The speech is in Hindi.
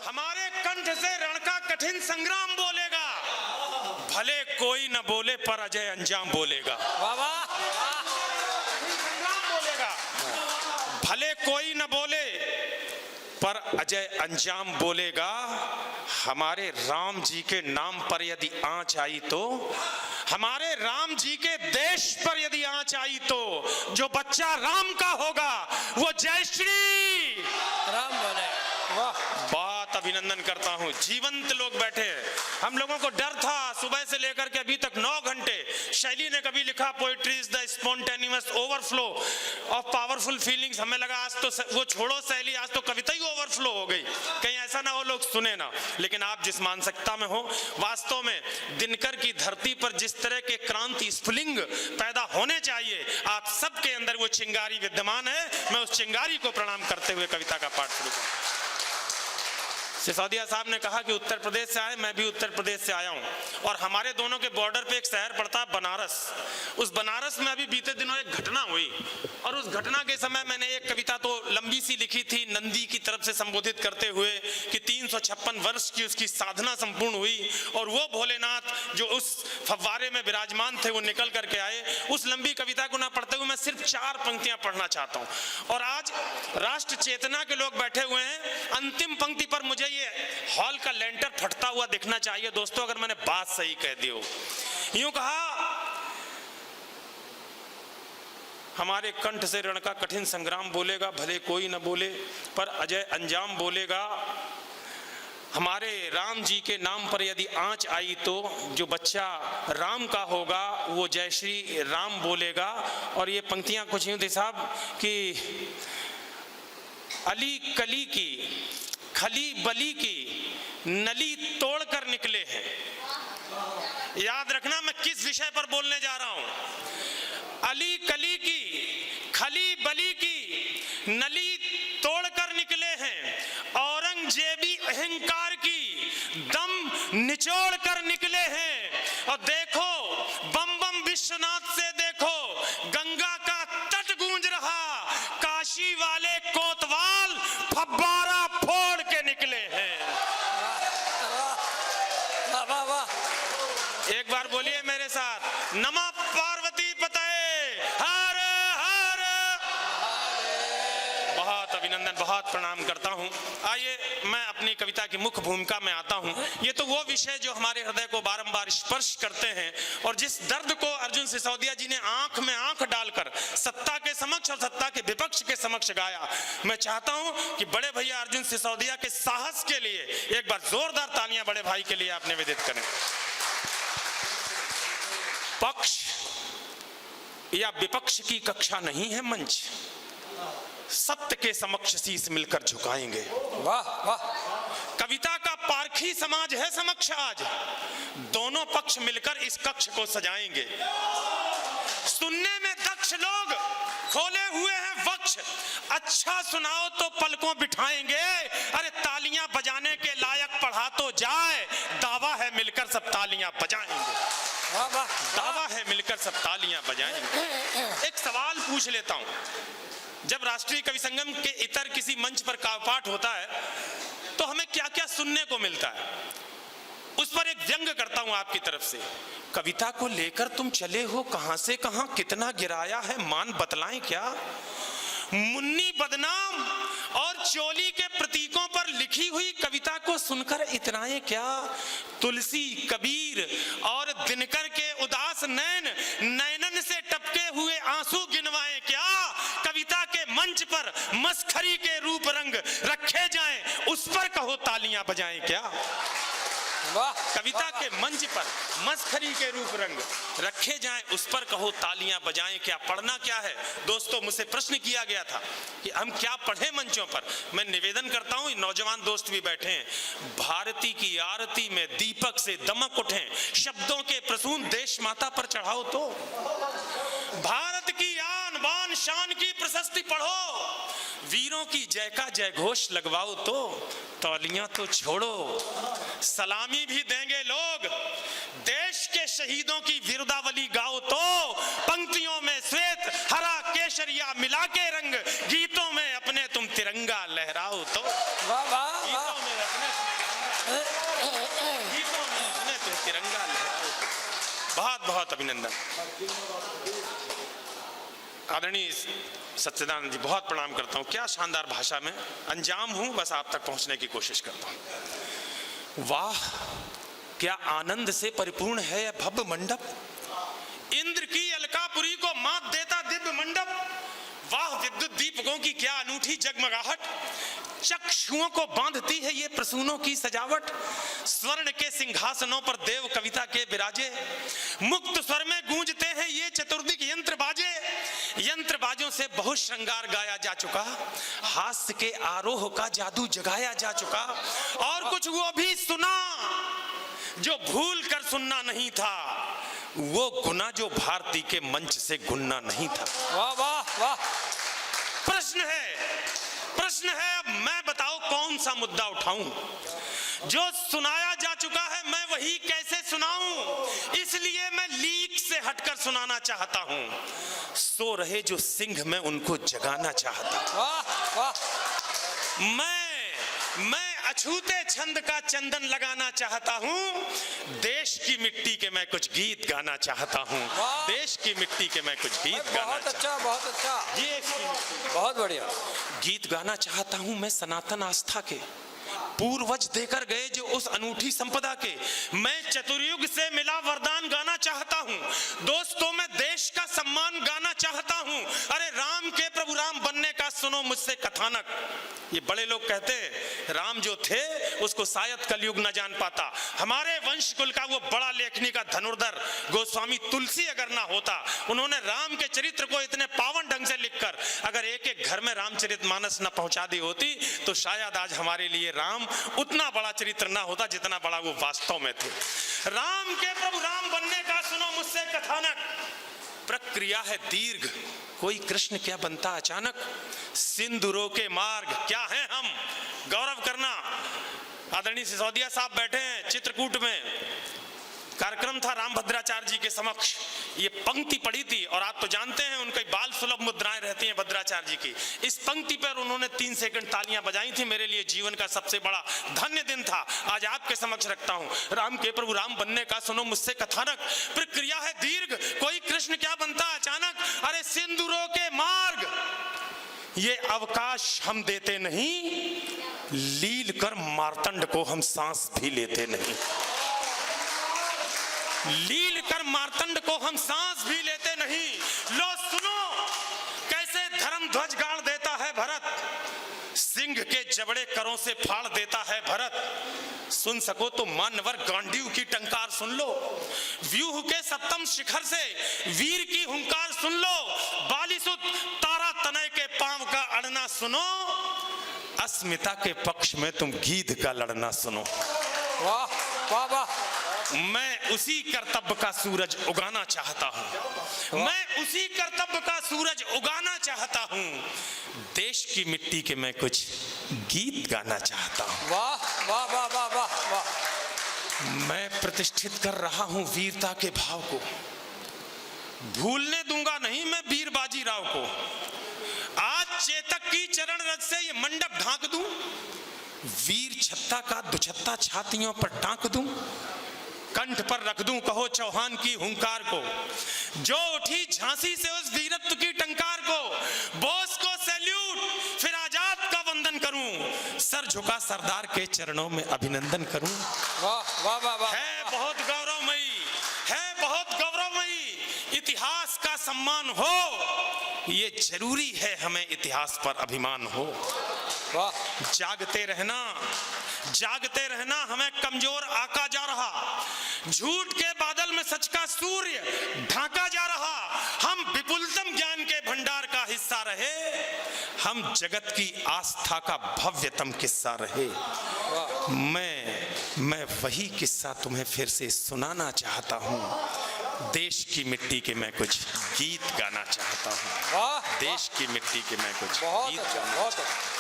हमारे कंठ से रण का कठिन संग्राम बोलेगा, भले कोई न बोले पर अजय अंजाम बोलेगा। वाह वाह, संग्राम बोलेगा, भले कोई न बोले पर अजय अंजाम बोलेगा। हमारे राम जी के नाम पर यदि आंच आई तो, हमारे राम जी के देश पर यदि आंच आई तो, जो बच्चा राम का होगा वो जय श्री राम बोले। वाह, बहुत अभिनंदन करता हूं। जीवंत लोग बैठे हैं। हम लोगों को डर था सुबह से लेकर के अभी तक 9 घंटे। शैली ने कभी लिखा poetry is the spontaneous overflow of powerful feelings. हमें लगा आज तो वो छोड़ो शैली, आज तो कविता ही ओवरफ्लो हो गई, कहीं ऐसा ना हो लोग सुने ना। लेकिन आप जिस मानसिकता में हो, वास्तव में दिनकर की धरती पर जिस तरह के क्रांति स्फुलिंग पैदा होने चाहिए, आप सबके अंदर वो चिंगारी विद्यमान है। मैं उस चिंगारी को प्रणाम करते हुए कविता का पाठ शुरू करूं। सिसोदिया साहब ने कहा कि उत्तर प्रदेश से आए, मैं भी उत्तर प्रदेश से आया हूं, और हमारे दोनों के बॉर्डर पे एक शहर पड़ता है बनारस। उस बनारस में अभी बीते दिनों एक घटना हुई, और उस घटना के समय मैंने एक कविता तो लंबी सी लिखी थी नंदी की तरफ से संबोधित करते हुए कि 356 वर्ष की उसकी साधना संपूर्ण हुई, और वो भोलेनाथ जो उस फव्वारे में विराजमान थे वो निकल करके आए। उस लंबी कविता को ना पढ़ते हुए मैं सिर्फ 4 पंक्तियां पढ़ना चाहता हूं। और आज राष्ट्र चेतना के लोग बैठे हुए हैं। अंतिम पंक्ति पर मुझे ये हॉल का लेंटर फटता हुआ दिखना चाहिए दोस्तों, अगर मैंने बात सही कह दी हो। यूं कहा, हमारे कंठ से रण का कठिन संग्राम बोलेगा, भले कोई न बोले पर अजय अंजाम बोलेगा। हमारे राम जी के नाम पर यदि आंच आई तो, जो बच्चा राम का होगा वो जय श्री राम बोलेगा। और ये पंक्तियां कुछ यूं थी साहब कि अली कली की खली बली की नली तोड़कर निकले हैं। याद रखना मैं किस विषय पर बोलने जा रहा हूं। अली कली की खली बली की नली तोड़कर निकले हैं, औरंगजेबी अहंकार की दम निचोड़ कर निकले हैं। और देखो बम बम विश्वनाथ से देखो गंगा का तट गूंज रहा, काशी वाले कोतवाल फब्बारा फोड़ के निकले हैं। वाह वाह, एक बार बोलिए मेरे साथ, नमः पार्वती पतये हर हर। बहुत अभिनंदन, बहुत प्रणाम करता हूं। आइए मैं अपनी कविता की मुख्य भूमिका में आता हूं। ये तो वो विषय जो हमारे हृदय को बारंबार स्पर्श करते हैं, और जिस दर्द को अर्जुन सिसोदिया जी ने आंख में आंख डालकर सत्ता के समक्ष और सत्ता के विपक्ष के समक्ष गाया। मैं चाहता हूं कि बड़े भैया अर्जुन सिसोदिया के साहस के लिए एक बार जोरदार तालियां बड़े भाई के लिए आप निवेदित करें। पक्ष या विपक्ष की कक्षा नहीं है मंच, सत्य के समक्ष शीश मिलकर झुकाएंगे। वाह वाह, कविता का पारखी समाज है समक्ष आज, दोनों पक्ष मिलकर इस कक्ष को सजाएंगे। सुनने में दक्ष लोग खोले हुए हैं वक्ष, अच्छा सुनाओ तो पलकों बिठाएंगे। अरे तालियां बजाने के लायक पढ़ा तो जाए, दावा है मिलकर सब तालियां बजाएंगे। वाह वाह, दावा है मिलकर सब तालियां बजाएंगे। एक सवाल पूछ लेता हूं, जब राष्ट्रीय कवि संगम के इतर किसी मंच पर काव्य पाठ होता है तो हमें क्या क्या सुनने को मिलता है, उस पर एक व्यंग करता हूं आपकी तरफ से। कविता को लेकर तुम चले हो कहां से कहां, कितना गिराया है मान बतलाएं क्या। मुन्नी बदनाम और चोली के प्रतीकों पर लिखी हुई कविता को सुनकर इतराएं क्या। तुलसी कबीर और दिनकर के उदास नैन नैनन से टपके हुए आंसू गिनवाएं क्या। कविता के मंच पर मस्खरी के रूप रंग रखे जाएं, उस पर कहो तालियां बजाएं क्या। वाह, कविता के मंच पर मस्खरी के रूप रंग रखे जाएं, उस पर कहो तालियां बजाएं क्या। पढ़ना क्या है दोस्तों, मुझसे प्रश्न किया गया था कि हम क्या पढ़ें मंचों पर। मैं निवेदन करता हूं, नौजवान दोस्त भी बैठे हैं, भारती की आरती में दीपक से दमक उठें, शब्दों के प्रसून देश माता पर चढ़ाओ तो। भारत की आन बान शान की प्रशस्ति पढ़ो, वीरों की जय का जय घोष लगवाओ तो। तालियां तो छोड़ो, सलामी भी देंगे लोग, देश के शहीदों की वीरदावली गाओ तो। पंक्तियों में श्वेत हरा केसरिया मिला के रंग, गीतों में अपने तुम तिरंगा लहराओ तो। वाह वाह, गीतों में अपने गीतों में सुने तो तिरंगा लहराओ। बहुत बहुत अभिनंदन। आदरणीय सच्चिदानंद जी, बहुत प्रणाम करता हूँ। क्या शानदार भाषा में अंजाम हूँ, बस आप तक पहुँचने की कोशिश करता हूँ। वाह, क्या आनंद से परिपूर्ण है यह भव्य मंडप। इंद्र की अलकापुरी को मात देता दिव्य मंडप। वाह, विद्युत दीपकों की क्या अनूठी जगमगाहट। चक्षुओं को बांधती है ये प्रसूनों की सजावट। स्वर्ण के सिंहासनों पर देव कविता के विराजे। मुक्त स्वर में गूंजते हैं ये चतुर्दिक यंत्र बाजे। यंत्र बाजों से बहुत श्रृंगार गाया जा चुका। हास्य के आरोह का जादू जगाया जा चुका। और कुछ वो भी सुना जो भूल कर सुनना नहीं था। वो गुना जो भारती के मंच से गुनना नहीं था। वाह वाह वाह। प्रश्न है अब मैं बताओ कौन सा मुद्दा उठाऊं। जो सुनाया जा चुका है मैं वही कैसे सुनाऊं। इसलिए मैं लीक से हटकर सुनाना चाहता हूं। सो रहे जो सिंह मैं उनको जगाना चाहता। वाह वाह। मैं अछूते छंद का चंदन लगाना चाहता हूँ। देश की मिट्टी के मैं कुछ गीत गाना चाहता हूँ। देश की मिट्टी के मैं कुछ गीत गाना बहुत अच्छा, बहुत अच्छा, बहुत बढ़िया गीत गाना चाहता हूँ। मैं सनातन आस्था के पूर्वज देकर गए जो उस अनूठी संपदा के मैं चतुर्युग से मिला वरदान गाना चाहता हूँ। दोस्तों, मैं देश का सम्मान गाना चाहता हूँ। अरे राम के प्रभु राम बनने का सुनो मुझसे कथानक। ये बड़े लोग कहते हैं राम जो थे उसको शायद कलयुग न जान पाता। हमारे वंश कुल का वो बड़ा लेखनी का धनुर्धर गोस्वामी तुलसी अगर ना होता, उन्होंने राम के चरित्र को इतने पावन ढंग से लिखकर अगर एक एक घर में रामचरितमानस न पहुंचा दी होती तो शायद आज हमारे लिए राम उतना बड़ा चरित्र ना होता जितना बड़ा वो वास्तव में थे। राम के प्रभु राम बनने का सुनो मुझसे कथानक। प्रक्रिया है दीर्घ, कोई कृष्ण क्या बनता अचानक। सिंदूरों के मार्ग क्या है हम गौरव करना। आदरणीय सिसोदिया साहब बैठे हैं चित्रकूट में, कार्यक्रम था रामभद्राचार्य जी के समक्ष। ये पंक्ति पढ़ी थी और आप तो जानते हैं उनकी बाल सुलभ मुद्राएं रहती हैं भद्राचार्य जी की। इस पंक्ति पर उन्होंने 3 सेकंड तालियां बजाई थी। मेरे लिए जीवन का सबसे बड़ा धन्य दिन था। आज आपके समक्ष रखता हूं। राम के प्रभु राम बनने का सुनो मुझसे कथानक। प्रक्रिया है दीर्घ, कोई कृष्ण क्या बनता अचानक। अरे सिंदूरों के मार्ग ये अवकाश हम देते नहीं। लील कर मार्तंड को हम सांस भी लेते नहीं। लील कर मार्तंड को हम सांस भी लेते नहीं। लो सुनो कैसे धर्म ध्वज गाड़ देता है भरत। सिंह के जबड़े करों से फाड़ देता है भरत। सुन सको तो मानवर गांडीव की टंकार सुन लो। व्यूह के सप्तम शिखर से वीर की हुंकार सुन लो। बालीसुत तारा तनय के पांव का अड़ना सुनो। अस्मिता के पक्ष में तुम गीध का लड़ना सुनो। वाह वाह वाह। मैं उसी कर्तव्य का सूरज उगाना चाहता हूँ। मैं उसी कर्तव्य का सूरज उगाना चाहता हूँ। देश की मिट्टी के मैं कुछ गीत गाना चाहता हूँ। वाह वाह वाह वाह वाह वाह। मैं प्रतिष्ठित कर रहा हूँ वीरता के भाव को। भूलने दूंगा नहीं मैं वीर बाजीराव को। आज चेतक की चरण रज से ये मंडप ढांक दूं। वीर छत्ता का दुछत्ता छातियों पर टांक दूं। कंठ पर रख दूं कहो चौहान की हुंकार को। जो उठी झांसी से उस वीरत्व की टंकार को। बोस को सैल्यूट फिर आजाद का वंदन करूं। सर झुका सरदार के चरणों में अभिनंदन करूं। वाह वाह वाह वाह। है बहुत गौरवमयी, है बहुत गौरवमयी। इतिहास का सम्मान हो ये जरूरी है, हमें इतिहास पर अभिमान हो। वाह। जागते रहना हमें कमजोर आका जा रहा। झूठ के बादल में सच का सूर्य ढाका जा रहा। हम विपुलतम ज्ञान के भंडार का हिस्सा रहे। हम जगत की आस्था का भव्यतम किस्सा रहे। मैं वही किस्सा तुम्हें फिर से सुनाना चाहता हूँ। देश की मिट्टी के मैं कुछ गीत गाना चाहता हूँ। देश की मिट्टी के मैं कुछ गीत गाना चाहता हूँ।